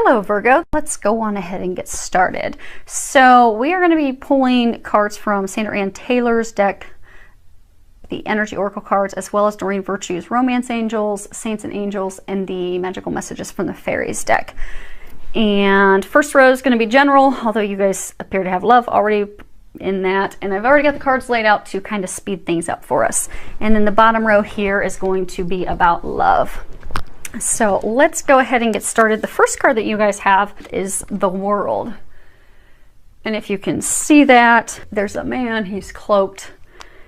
Hello Virgo, let's go on ahead and get started. So we are going to be pulling cards from Sandra Ann Taylor's deck, the Energy Oracle cards, as well as Doreen Virtue's Romance Angels, Saints and Angels, and the Magical Messages from the Fairies deck. And first row is going to be general, although you guys appear to have love already in that, and I've already got the cards laid out to kind of speed things up for us. And then the bottom row here is going to be about love. So let's go ahead and get started. The first card that you guys have is the World. And if you can see that, there's a man, he's cloaked.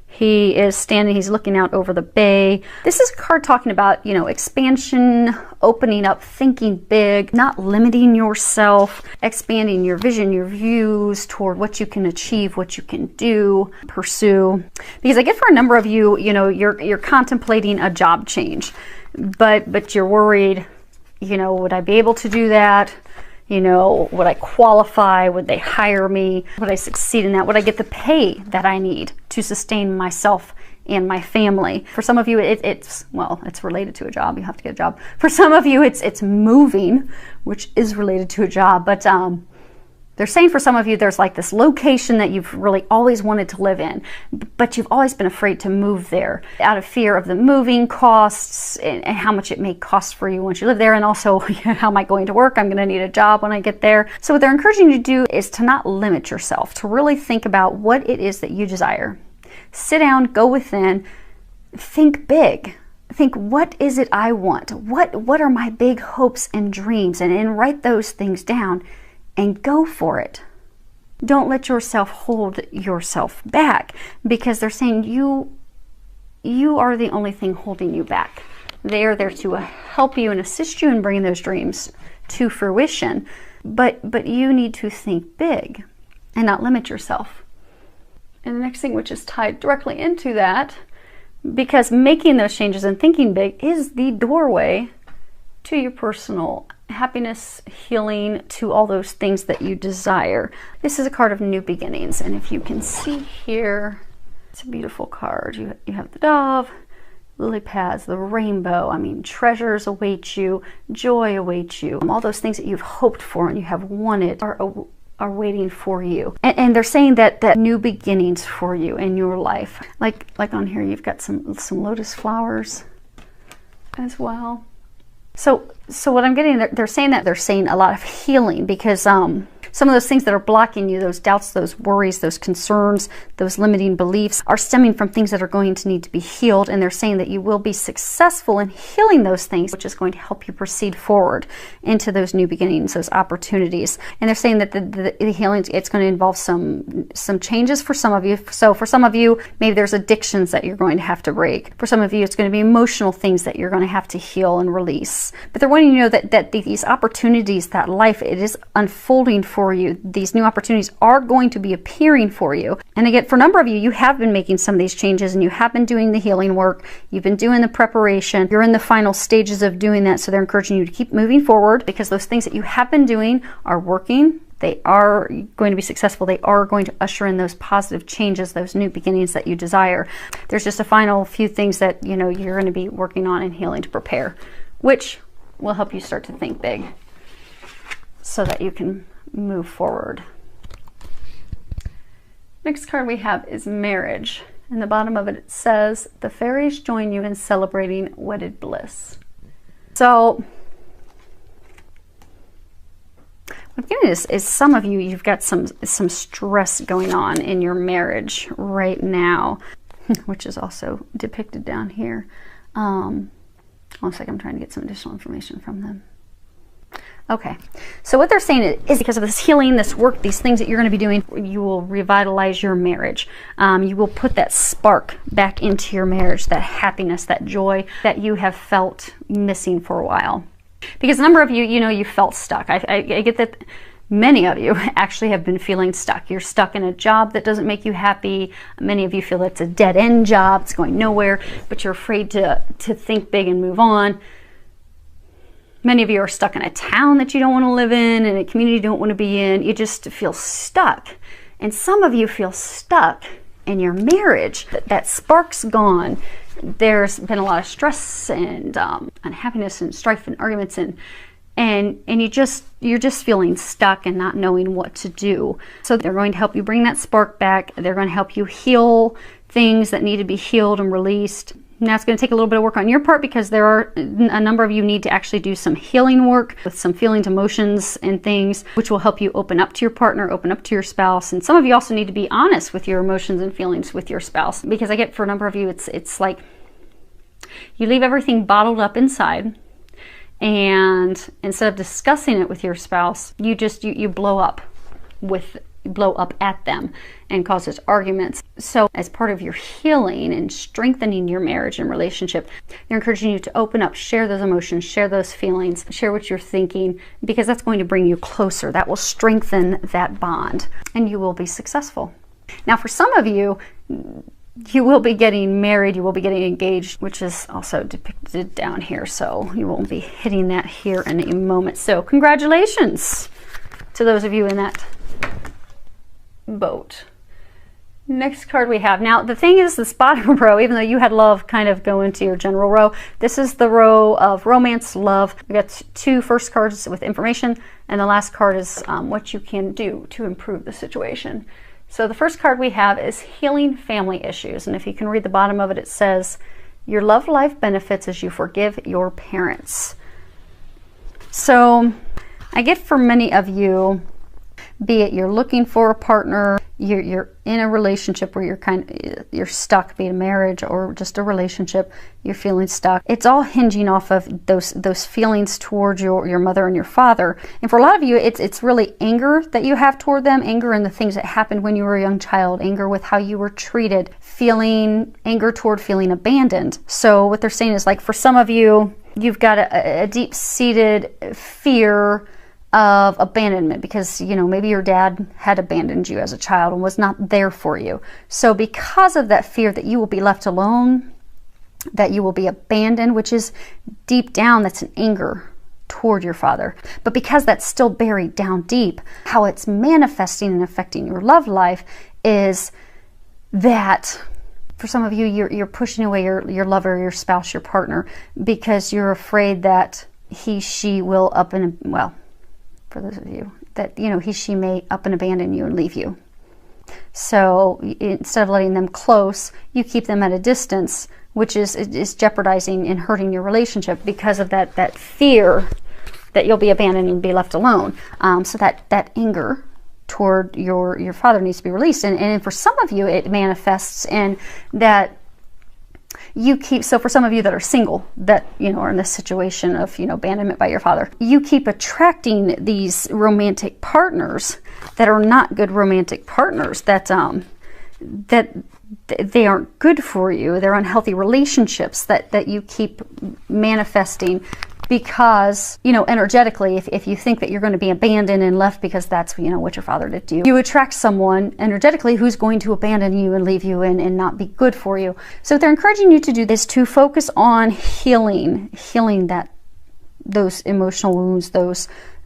He is standing, he's looking out over the bay. This is a card talking about, you know, expansion, opening up, thinking big, not limiting yourself, expanding your vision, your views toward what you can achieve, what you can do, pursue. Because I get for a number of you, you know, you're contemplating a job change. But you're worried, you know, would I be able to do that? You know, would I qualify? Would they hire me? Would I succeed in that? Would I get the pay that I need to sustain myself and my family? For some of you, it's related to a job. You have to get a job. For some of you, it's moving, which is related to a job. But they're saying for some of you, there's like this location that you've really always wanted to live in, but you've always been afraid to move there out of fear of the moving costs and how much it may cost for you once you live there. And also, how am I going to work? I'm going to need a job when I get there. So what they're encouraging you to do is to not limit yourself, to really think about what it is that you desire. Sit down, go within, think big. Think, what is it I want? What are my big hopes and dreams? And write those things down. And go for it. Don't let yourself hold yourself back, because they're saying you are the only thing holding you back. They are there to help you and assist you in bringing those dreams to fruition. But you need to think big and not limit yourself. And the next thing, which is tied directly into that, because making those changes and thinking big is the doorway to your personal happiness, healing, to all those things that you desire. This is a card of new beginnings, and if you can see here, it's a beautiful card. You have the dove, lily pads, the rainbow. I mean, treasures await you, joy awaits you. All those things that you've hoped for and you have wanted are waiting for you. And they're saying that new beginnings for you in your life. Like on here, you've got some lotus flowers as well. So what I'm getting, they're saying a lot of healing, because some of those things that are blocking you, those doubts, those worries, those concerns, those limiting beliefs, are stemming from things that are going to need to be healed. And they're saying that you will be successful in healing those things, which is going to help you proceed forward into those new beginnings, those opportunities. And they're saying that the healing, it's going to involve some changes for some of you. So for some of you, maybe there's addictions that you're going to have to break. For some of you, it's going to be emotional things that you're going to have to heal and release. But they're wanting you to know that these opportunities, that life, it is unfolding for you. These new opportunities are going to be appearing for you. And again, for a number of you, you have been making some of these changes, and you have been doing the healing work. You've been doing the preparation. You're in the final stages of doing that. So they're encouraging you to keep moving forward, because those things that you have been doing are working. They are going to be successful. They are going to usher in those positive changes, those new beginnings that you desire. There's just a final few things that, you know, you're going to be working on and healing to prepare, which will help you start to think big so that you can move forward. Next card we have is marriage. In the bottom of it, it says, the fairies join you in celebrating wedded bliss. So what I'm getting is some of you, you've got some stress going on in your marriage right now, which is also depicted down here. One second, I'm trying to get some additional information from them. Okay, so what they're saying is because of this healing, this work, these things that you're going to be doing, you will revitalize your marriage. You will put that spark back into your marriage, that happiness, that joy that you have felt missing for a while. Because a number of you, you know, you felt stuck. I get that many of you actually have been feeling stuck. You're stuck in a job that doesn't make you happy. Many of you feel it's a dead-end job, it's going nowhere, but you're afraid to think big and move on. Many of you are stuck in a town that you don't want to live in, a community you don't want to be in. You just feel stuck. And some of you feel stuck in your marriage. That spark's gone. There's been a lot of stress and unhappiness and strife and arguments, and and you're just feeling stuck and not knowing what to do. So they're going to help you bring that spark back. They're going to help you heal things that need to be healed and released. Now it's going to take a little bit of work on your part, because there are a number of you need to actually do some healing work with some feelings, emotions, and things, which will help you open up to your partner, open up to your spouse. And some of you also need to be honest with your emotions and feelings with your spouse, because I get for a number of you, it's like you leave everything bottled up inside, and instead of discussing it with your spouse, you blow up at them and causes arguments. So as part of your healing and strengthening your marriage and relationship, they're encouraging you to open up, share those emotions, share those feelings, share what you're thinking, because that's going to bring you closer. That will strengthen that bond, and you will be successful. Now, for some of you, you will be getting married, you will be getting engaged, which is also depicted down here. So you won't be hitting that here in a moment. So congratulations to those of you in that boat. Next card we have. Now the thing is, this bottom row, even though you had love kind of go into your general row, this is the row of romance, love. We got two first cards with information, and the last card is what you can do to improve the situation. So the first card we have is healing family issues, and if you can read the bottom of it, it says your love life benefits as you forgive your parents. So I get for many of you, be it you're looking for a partner, you're in a relationship where you're stuck, be it a marriage or just a relationship, you're feeling stuck. It's all hinging off of those feelings towards your mother and your father. And for a lot of you, it's really anger that you have toward them, anger in the things that happened when you were a young child, anger with how you were treated, anger toward feeling abandoned. So what they're saying is, like, for some of you, you've got a deep-seated fear of abandonment, because maybe your dad had abandoned you as a child and was not there for you. So because of that fear that you will be left alone, that you will be abandoned, which is deep down, that's an anger toward your father. But because that's still buried down deep, how it's manifesting and affecting your love life is that for some of you, you're pushing away your lover, your spouse, your partner, because you're afraid that she will for those of you that she may up and abandon you and leave you. So instead of letting them close, you keep them at a distance, which is jeopardizing and hurting your relationship because of that fear that you'll be abandoned and be left alone. So that anger toward your father needs to be released. And for some of you, it manifests in that so for some of you that are single, that are in this situation of abandonment by your father, you keep attracting these romantic partners that are not good romantic partners, that they aren't good for you. They're unhealthy relationships that you keep manifesting, because energetically, if you think that you're going to be abandoned and left because that's what your father did to you, you attract someone energetically who's going to abandon you and leave you and not be good for you. So what they're encouraging you to do is to focus on healing those emotional wounds,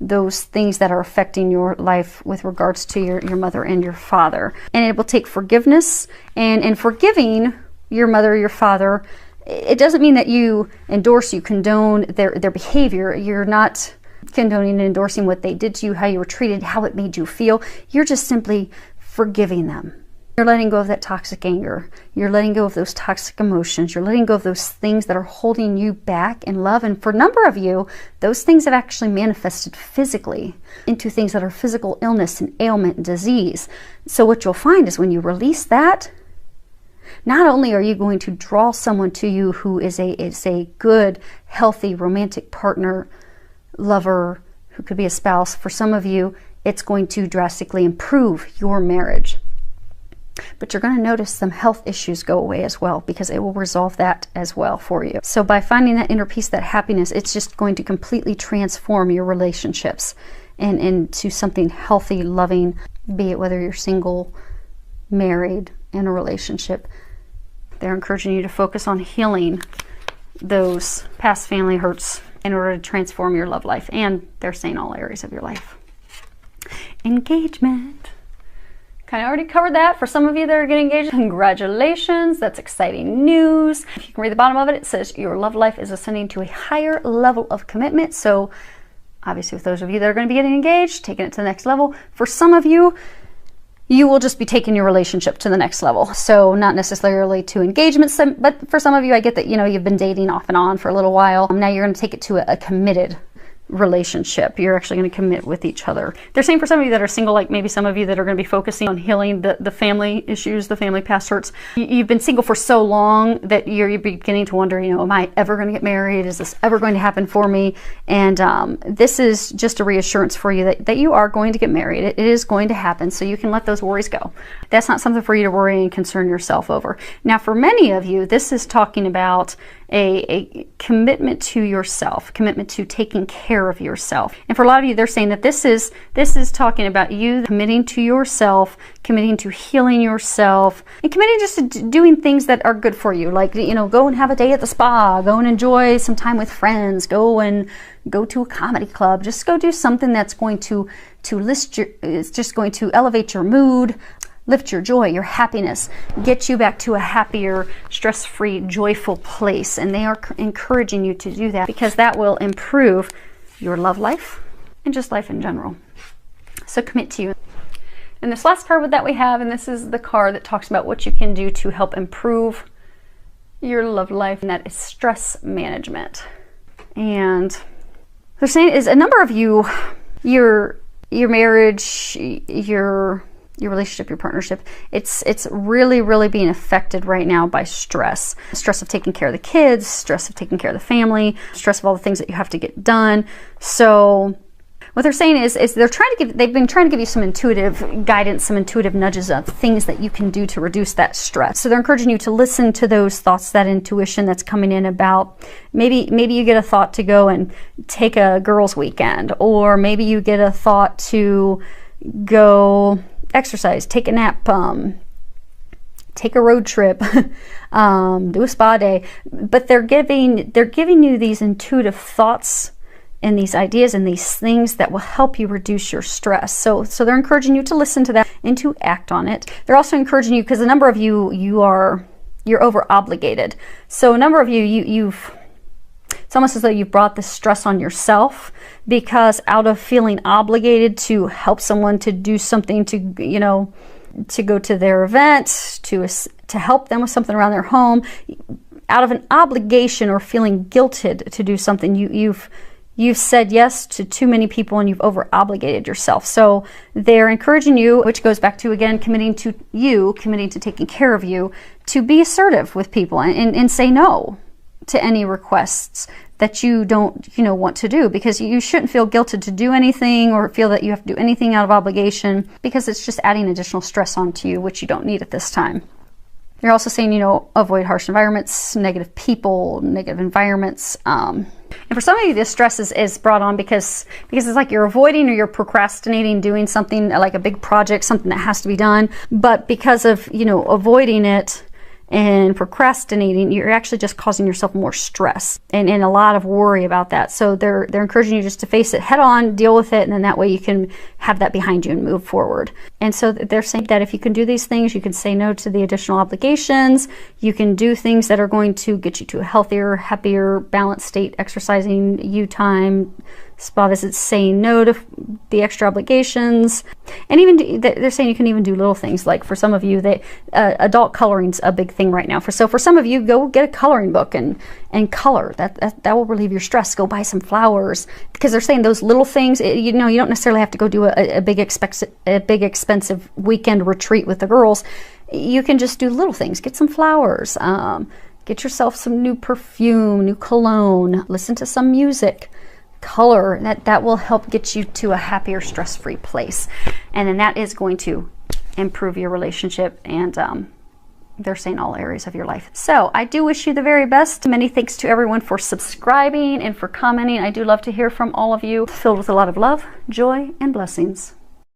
those things that are affecting your life with regards to your mother and your father. And it will take forgiveness, and forgiving your mother or your father, it doesn't mean that you condone their behavior. You're not condoning and endorsing what they did to you, how you were treated, how it made you feel. You're just simply forgiving them. You're letting go of that toxic anger. You're letting go of those toxic emotions. You're letting go of those things that are holding you back in love. And for a number of you, those things have actually manifested physically into things that are physical illness and ailment and disease. So what you'll find is when you release that, not only are you going to draw someone to you who is a good, healthy, romantic partner, lover, who could be a spouse. For some of you, it's going to drastically improve your marriage. But you're going to notice some health issues go away as well, because it will resolve that as well for you. So by finding that inner peace, that happiness, it's just going to completely transform your relationships and into something healthy, loving, be it whether you're single, married, in a relationship. They're encouraging you to focus on healing those past family hurts in order to transform your love life. And they're saying all areas of your life. Engagement. Kind of already covered that. For some of you that are getting engaged, congratulations. That's exciting news. If you can read the bottom of it, it says your love life is ascending to a higher level of commitment. So Obviously, with those of you that are going to be getting engaged, taking it to the next level. For some of you, you will just be taking your relationship to the next level. So not necessarily to engagements, but for some of you, I get that, you know, you've been dating off and on for a little while. Now you're going to take it to a committed relationship. You're actually going to commit with each other. They're saying for some of you that are single, like maybe some of you that are going to be focusing on healing the family issues, the family past hurts. You've been single for so long that you're beginning to wonder, you know, am I ever going to get married? Is this ever going to happen for me? And this is just a reassurance for you that you are going to get married. It is going to happen, so you can let those worries go. That's not something for you to worry and concern yourself over. Now, for many of you, this is talking about a commitment to yourself, commitment to taking care of yourself. And for a lot of you, they're saying that this is talking about you committing to yourself, committing to healing yourself, and committing just to doing things that are good for you. Like, you know, go and have a day at the spa, go and enjoy some time with friends, go to a comedy club, just go do something that's going to it's just going to elevate your mood, lift your joy, your happiness, get you back to a happier, stress-free, joyful place. And they are encouraging you to do that because that will improve your love life and just life in general. So commit to you. And this last card that we have, and this is the card that talks about what you can do to help improve your love life, and that is stress management. And they're saying is a number of you, your marriage, your relationship, your partnership, it's really being affected right now by stress. Stress of taking care of the kids, stress of taking care of the family, stress of all the things that you have to get done. So what they're saying is they've been trying to give you some intuitive guidance, some intuitive nudges of things that you can do to reduce that stress. So they're encouraging you to listen to those thoughts, that intuition that's coming in about maybe you get a thought to go and take a girls' weekend, or maybe you get a thought to go exercise, take a nap, take a road trip, do a spa day. But they're giving you these intuitive thoughts and these ideas and these things that will help you reduce your stress. So they're encouraging you to listen to that and to act on it. They're also encouraging you, because a number of you're over obligated. So a number of it's almost as though you've brought the stress on yourself, because out of feeling obligated to help someone to do something, to, you know, to go to their event, to help them with something around their home, out of an obligation or feeling guilted to do something, you've said yes to too many people and you've over obligated yourself. So they're encouraging you, which goes back to, again, committing to taking care of you, to be assertive with people and say no to any requests that you don't, you know, want to do, because you shouldn't feel guilted to do anything or feel that you have to do anything out of obligation, because it's just adding additional stress onto you, which you don't need at this time. They're also saying, you know, avoid harsh environments, negative people, negative environments. And for some of you, this stress is brought on because it's like you're avoiding or you're procrastinating doing something like a big project, something that has to be done. But because of, you know, avoiding it and procrastinating, you're actually just causing yourself more stress and a lot of worry about that. So they're encouraging you just to face it head on, deal with it, and then that way you can have that behind you and move forward. And so they're saying that if you can do these things, you can say no to the additional obligations, you can do things that are going to get you to a healthier, happier, balanced state, exercising, you time, spa visits, saying no to the extra obligations. And even they're saying you can even do little things, like for some of you, adult coloring's a big thing right now. So for some of you, go get a coloring book and color. That will relieve your stress. Go buy some flowers, because they're saying those little things, you know, you don't necessarily have to go do a big expensive weekend retreat with the girls. You can just do little things. Get some flowers, get yourself some new perfume, new cologne, listen to some music, color. That will help get you to a happier, stress-free place. And then that is going to improve your relationship, and they're saying all areas of your life. So I do wish you the very best. Many thanks to everyone for subscribing and for commenting. I do love to hear from all of you. Filled with a lot of love, joy, and blessings.